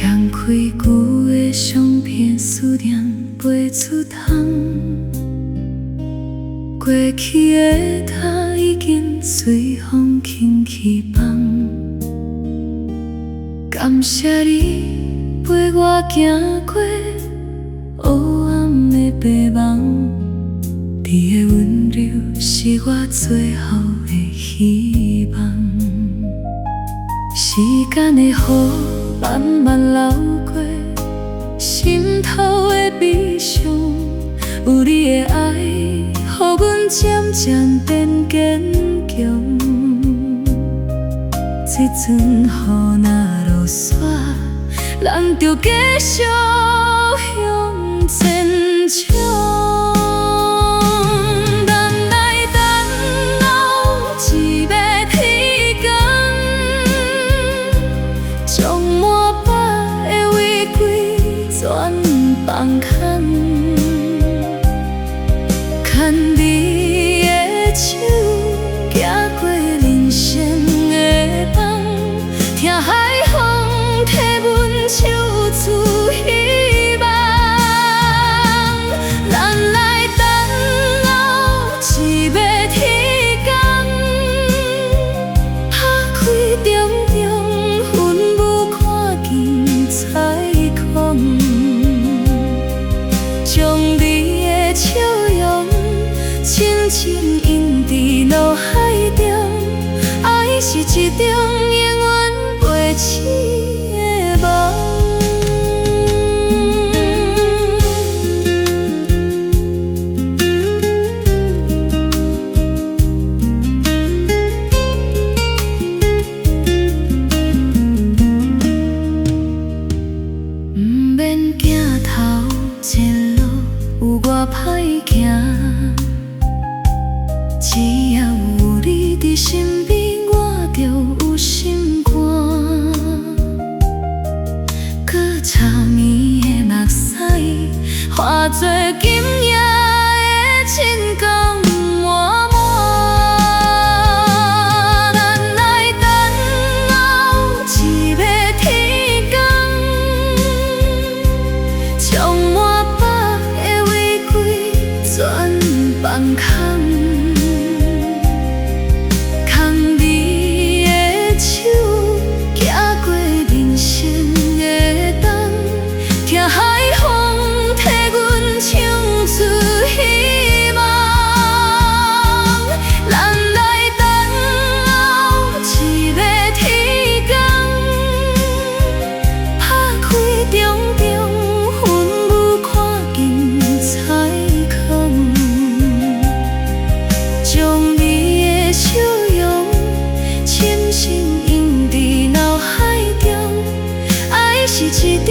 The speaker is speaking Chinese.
掀开旧的相片，思念飞出窗。过去的他已经随风轻去放。感谢你陪我行过黑暗的白梦，你的温柔是我最后的希望。时间的雨慢慢流过心头的悲伤，有你的爱，予阮渐渐变坚强。这阵雨若落煞，咱就继续向前冲。放看，牵你的手，行过人生的梦，听海风替阮唱出希望。咱来等候一月天光，打开重重云雾，看见彩虹。将你的笑容轻轻印在脑海中，爱是一场永远袂醒的梦。不免惊头前路有偌歹行，只要有你伫身边，我就有心肝。搁插棉的目屎，化作今夜的情感满满。咱来等候一月天光，将满放空，牵你的手，行过人生的冬，听海风替阮唱出希望。咱来等候一月天光，打开重重云雾，看见彩虹。将你的笑容轻轻印在脑海中，爱是一场